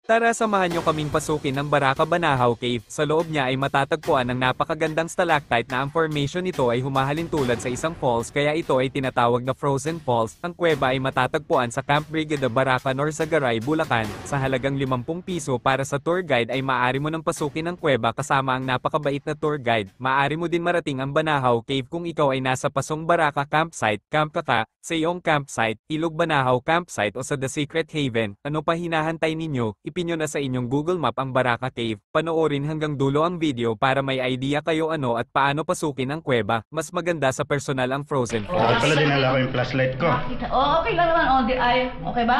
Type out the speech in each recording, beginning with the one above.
Tara samahan nyo kaming pasukin ng Baraka Banahaw Cave. Sa loob niya ay matatagpuan ng napakagandang stalactite na ang formation nito ay humahalin tulad sa isang falls kaya ito ay tinatawag na Frozen Falls. Ang kuweba ay matatagpuan sa Camp Brigada Baraka Nor Sagaray, Bulacan. Sa halagang 50 piso para sa tour guide ay maaari mo nang pasukin ang kuweba kasama ang napakabait na tour guide. Maaari mo din marating ang Banahaw Cave kung ikaw ay nasa Pasong Baraka Campsite, Camp Kaka, sa iyong campsite, Ilog Banahaw Campsite o sa The Secret Haven. Ano pa hinahantay ninyo? Ipinyo na sa inyong Google Map ang Baraka Cave. Panoorin hanggang dulo ang video para may idea kayo ano at paano pasukin ang kuweba. Mas maganda sa personal ang Frozen Ako Falls. pala dinala ko yung flashlight ko. Oh, okay lang naman. Oh, okay ba?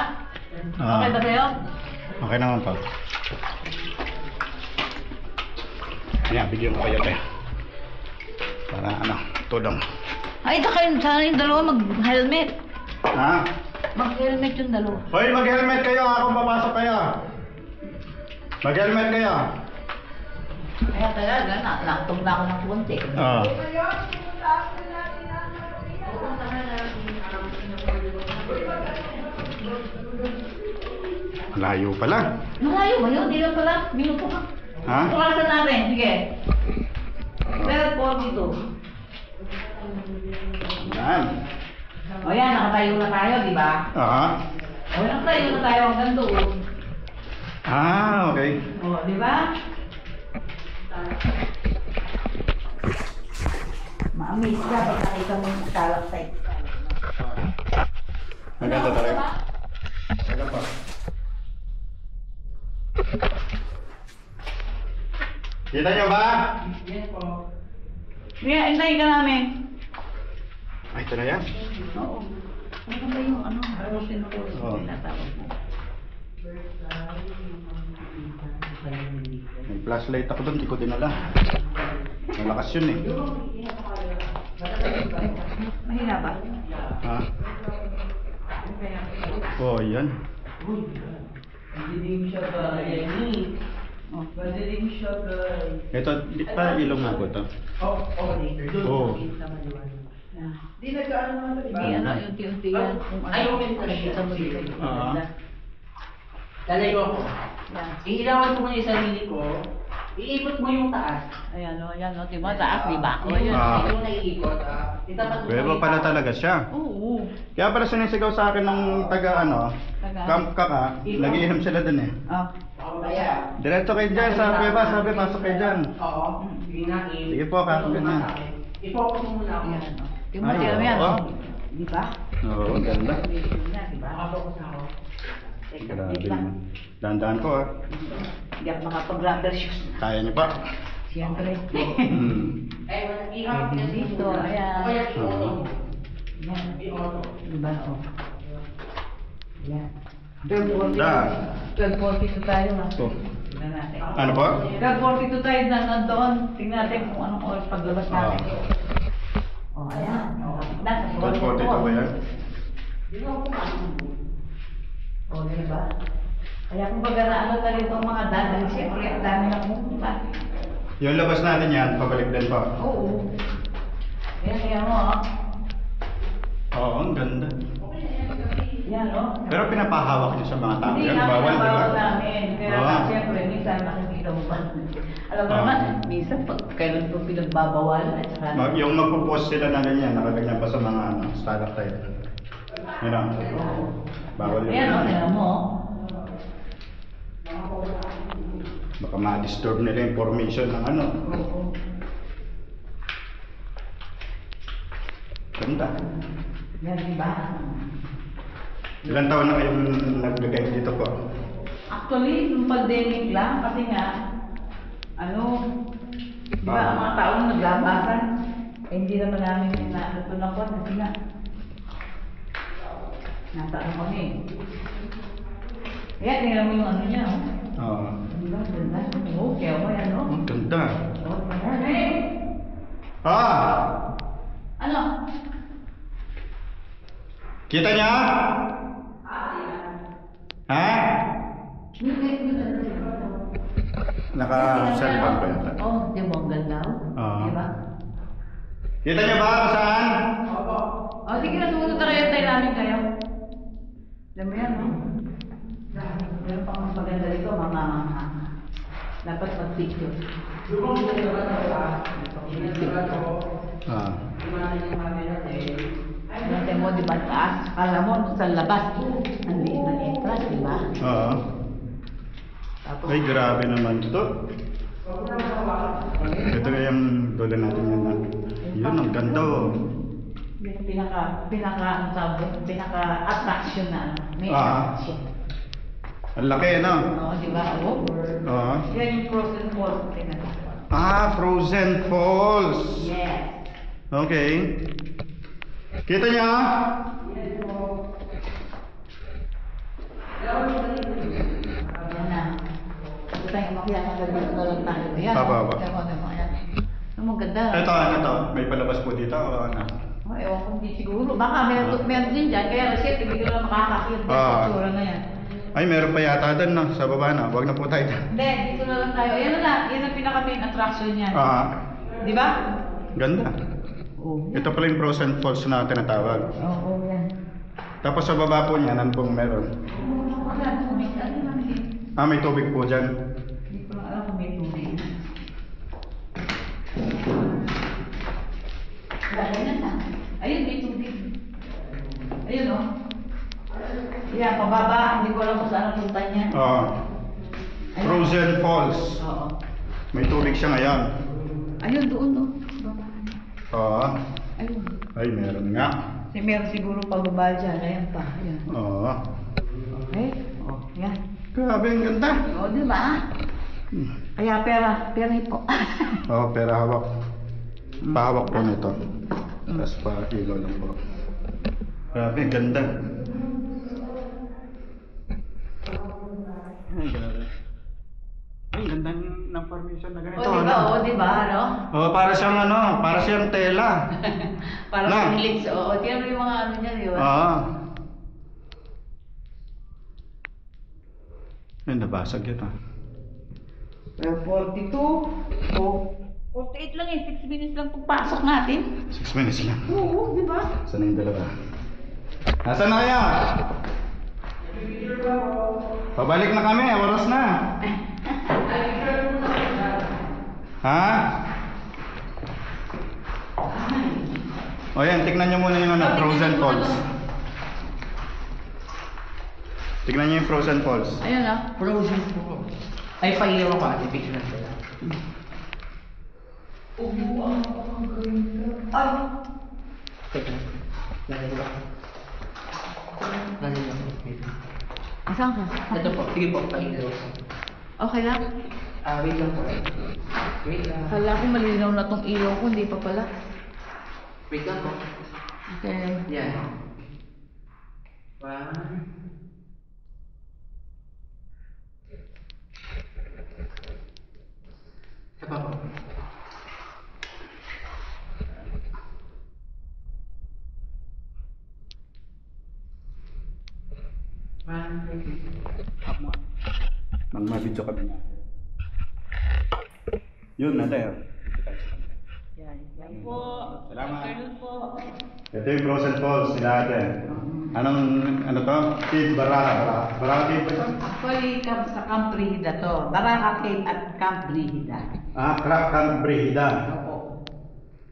Okay ba sa'yo? Okay naman pa. Ayan, bigyan ko kayo tayo. Para ano, tulong. Ay, ito kayo, sana yung dalawa mag-helmet. Ha? Mag-helmet yung dalawa. Hoy, mag-helmet kayo kung papasok kayo. Mag-helmet kayo. Kaya talaga, nakatong na ako ng konti. Oo. Layo pala. Malayo ba yun? Di lang pala. Minuto ka. Ha? Tukasan natin. Sige. Pero 42. Yan. O yan, nakatayo na tayo, di ba? Aha. O nakatayo na tayo hanggang doon. Ah, okay. O, di ba? Ma-amaze ka pag nakita mo yung stalactite. Maganda talaga. Maganda pa. Kita nyo ba? Yes po. Kaya, hintayin ka namin. Ay, ito na yan. Oo. Ano ba yung ano? Frozen Falls. Oo. Tinatawag mo. May flashlight ako doon, di ko dinala. Malakas yun eh. Mahina ba? Ha? Oh, yan. Madilim siya guys. Oh. Madilim siya guys. Ito, di pa ilong nga ko ito. Oh. Yeah. Di nagkaano naman ito. Hindi ano, unti-unti yan. Kung ano, Ay, okay. nakikita mo dito. Lalay ko ako. Yan. Iilawan ko muna yung sarili ko. Iikot mo yung taas. Ayan o, yan o. Diba, taas, diba? O, yun. Ah. Yung naiikot. Itapat mo Pero pala talaga siya. Oo. Kaya pala sinisigaw sa akin ng taga ano, Taga? Camp Kaka, nagiinom sila dun eh. Ah. Kaya. Diretso kayo dyan, sabi ba, pasok kayo dyan. Oo. Binain. Sige po, kakagyan na. I-focus mo muna ako. Ayan o. Diba, Ay, diba yan oo. o. Diba? Oo, ang ganda. Diba? Makafocus na ako. Teka, Grabe wait lang. naman. Dahan-dahan ko ah. Hindi ako makapag-rubber shoes. Kaya niyo pa. Siyempre. Hmm. Eh, wala. Ihap niya Dito, ayan. Kaya i-auto. Yan. I-auto. Diba o? Yan. Ganda. 12:42 tayo ha. Oh. Tingnan natin. Ano po? 12:42 tayo na nandoon. Tingnan natin kung anong oras paglabas natin. Oh, ayan. Oh, nasa 12:42 ba yan? Oh, diba? Kaya kung baga na ano na rin itong mga dadan, siyempre ang dami na pumunta. Yung labas natin yan, pabalik din pa. Oo. Kaya mo, oh. Oo, ang ganda. Yan, oh. Pero pinapahawak niyo sa mga tao Hindi yan, namin bawal, di ba? nabawal namin. Kaya Oo. siyempre, minsan nakikita mo ba? Alam mo Oo. naman, minsan pag kailan ito pinagbabawal at saka... Yung magpo-post sila na ganyan, nakaganyan pa sa mga ano, stalactite. Yun ang, bawal yun. Ayan, oh, tingnan mo, oh. Baka ma-disturb nila yung formation ng ano. Oo. Ganda. Yan, diba? Ilan taon na kayong naglagay dito po? Actually, nung pandemic lang, kasi nga, ano, di ba, ang mga taong naglabasan, eh, hindi naman namin inaatutunan ko, kasi nga, nasa ano kami. Kaya, tingnan mo yung ano niya, oh. Oo. Di ba, ganda. Oo, kaya mo yan, oh. Ang ganda. Oh, ayan, eh. Ah! Ano? Kita niya? Ha? Naka-cellphone pa yata. Oh, di ba, ang ganda, oh. Oo. Di ba? Kita niyo ba kung saan? Oh, sige na, sumunod na kayo, tayo namin kayo. Alam mo yan, no? Meron pang mas maganda dito, Dapat mag-picture. Ah. Kasi mo, di ba, taas? Kala mo, sa labas, ang liit ng entrance, di ba? Oo. Tapos, Ay, grabe naman ito. Ito na yung dole natin yan. Yun, ang ganda oh. yung pinaka-attraction na, ano, may Ah. attraction. Ang laki, no? Oo, di ba? Oo. Oo. Yan yung frozen falls. Tingnan mo. Ah, Frozen Falls. Yes. Okay. Kita niya? Yan na. Ito tayo umakyat ang ganda na lang tayo. Yan. Aba, aba. Yan. Ang maganda. Ito, ano to? May palabas po dito o ano? Oh, ewan ko, hindi siguro. Baka meron din dyan. Kaya kasi hindi ko lang makakakit. Ah. Sa tsura na yan. Ay, meron pa yata doon, no? Sa baba na. Huwag na po tayo dyan. Hindi, dito na lang tayo. Ayan na. Yan ang pinaka-main attraction niyan. Ah, Di ba? ganda. Oo. Ito pala yung Frozen Falls na tinatawag. Oo, yan. Tapos sa baba po niya, nan pong meron. Wala, may ano lang eh. Ah, may tubig po dyan. Hindi ko lang alam kung may tubig. Wala na na. Ayun, may tubig. Ayun o. Yan, pababa. Hindi ko alam kung saan ang punta niya. Ah, Frozen Falls. Oo. May tubig siya ngayon. Ayun, doon o. Baba. Oo. Ayun. Ay, meron nga. Kasi meron siguro pababa dyan. Ayan pa. Ayan. Oo. Okay? O, yan. Grabe, ang ganda. O, di ba? Kaya pera. Pera po. Oo, pera hawak. Pahawak po nito. Tapos pa ilaw lang po. Grabe, ang ganda. Ay, grabe. Ay, ganda ng formation na ganito. O, di ba? ano? O, di ba? No? Oh, para siyang ano, para siyang tela. Parang Na. English. Oo, tingnan mo yung mga ano niya, di ba? Ah. Ay, nabasag yun ah. Well, 42. Oh. 48 lang eh. 6 minutes lang pagpasok natin. 6 minutes lang. Oo, di ba? Saan na yung dalawa? Nasaan na kaya? Pabalik na kami, oras na. Ha? O yan, tignan nyo muna yung ano, Frozen Falls. Tignan nyo yung Frozen Falls. Ayun ah. Frozen po. Ay, pahiyaw ako. Ate, picture na sila. Ay! Teka. Lalay ba? Lalay ba? Asan ka? Ito po. Sige po. Pahiyaw. Okay lang? Wait lang po. Wait lang. Kala ko malinaw na tong ilaw ko. Hindi pa pala. Wait lang po. Okay. Yan. One. Isa pa po. One, two, Nang mabidyo kami na. Yun, natin. Yan. Yan po. Salamat. Afternoon po. Ito yung Frozen Falls nila natin. Anong, ano to? Cave Baraka. Baraka Cave ba ito? Actually, sa Camp Brihida to. Baraka Cave at Camp Brihida. Ah, Camp Brihida. Opo.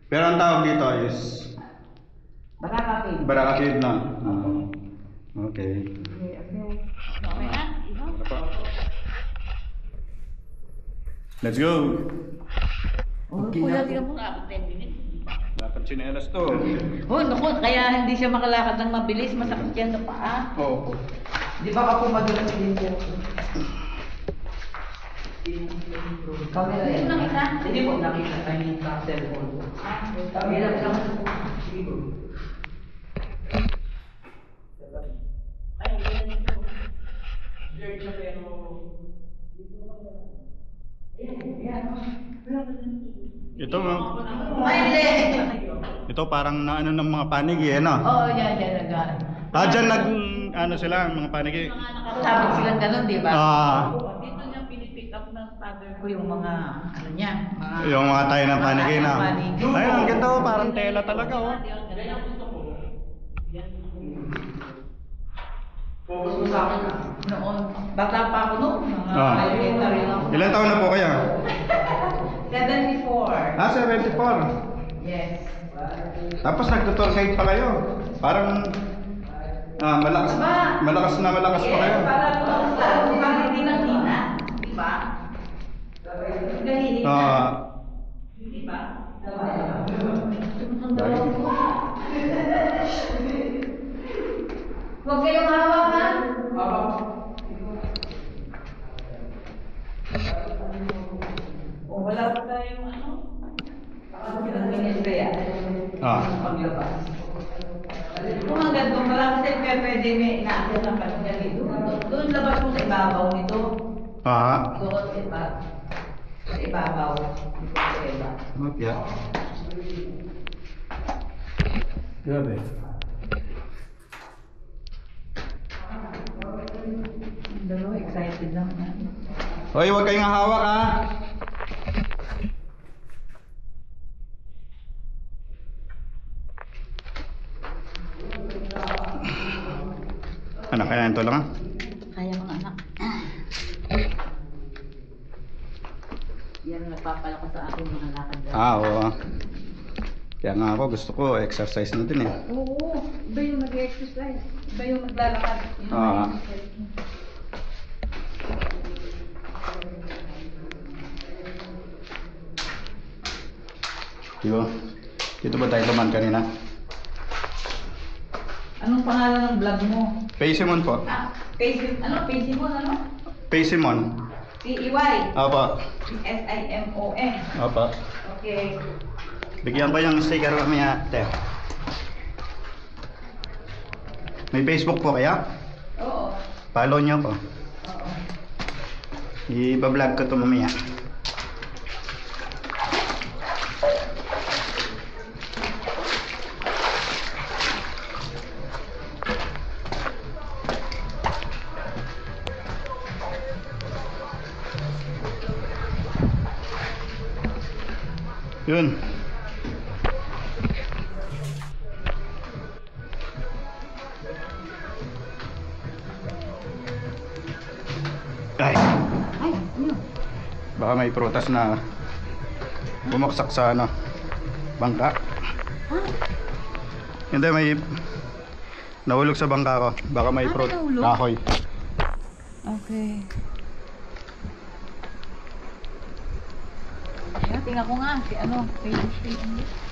Pero ang tawag dito is Baraka Cave. Baraka Cave na. Okay. Okay na? Let's go! Oh, kuya, tingnan mo nga, 10 minutes. Dapat sinelas to. Oh, naku, kaya hindi siya makalakad ng mabilis, masakit yan na paa. Oo. Di ba ako madulas din dyan? Camera yan. Ito nakita? Hindi po, nakita tayo yung sa cellphone ko. Camera ka naman. Sige po. Ito, Ay, hindi! ito parang na ano ng mga panigi, eh, no? Oo, yan, nag Dyan ano sila, mga panigi. mga nakasabit silang ganun, di ba? Ah, Dito niya pinipick up ng father ko yung mga, ano niya, mga... yung mga tayo ng panigi na. Panigi. Ayun, ang ganda oh, parang tela talaga oh. Focus mo sa akin ah. Noon, bata pa ako noon, mga Ah. elementary lang ako. Ilan taon na po kayo? 74. Ah, 74. Yes. Tapos nagtutour guide pa kayo. Parang malakas, Aba. malakas pa kayo. Yes, para hindi nang hina. Di ba? Gahihina. Di ba? Huwag kayong hawak ha? O wala pa tayong ano? Ilang minutes kaya? Paglabas. Kung hanggang doon pala kasi pwede may inaakit ng patinggan dito. Doon labas mo sa ibabaw nito. Doon sa ibabaw. Dito sa iba. Okay. Grabe. Dalawa excited lang na. Hoy, huwag kayong hawak ha. Anak, kaya ito lang ha? Kaya mga anak. Yan ang nagpapalakas sa aking mga lakad. Oo. Kaya nga ako, gusto ko exercise na din eh. Oo, iba yung nag-exercise. Iba yung naglalakad. Yun ang exercise mo. Diba? Dito ba tayo naman kanina? Anong pangalan ng vlog mo? Paysimon po. Paysimon, ano? Paysimon. P-E-Y. Opo. S-I-M-O-N. Opo. Okay. Bigyan ko yung sticker mamaya, te. May Facebook po kaya? Oo. Follow niyo po. Oo. I-vlog ko to mamaya. Yun. Ay, Ay, ano? baka may prutas na bumaksak sa ano, bangka. Hindi, may nahulog sa bangka ko. Baka may may nahulog? kahoy. Okay. Tingnan ko nga si ano, Facebook.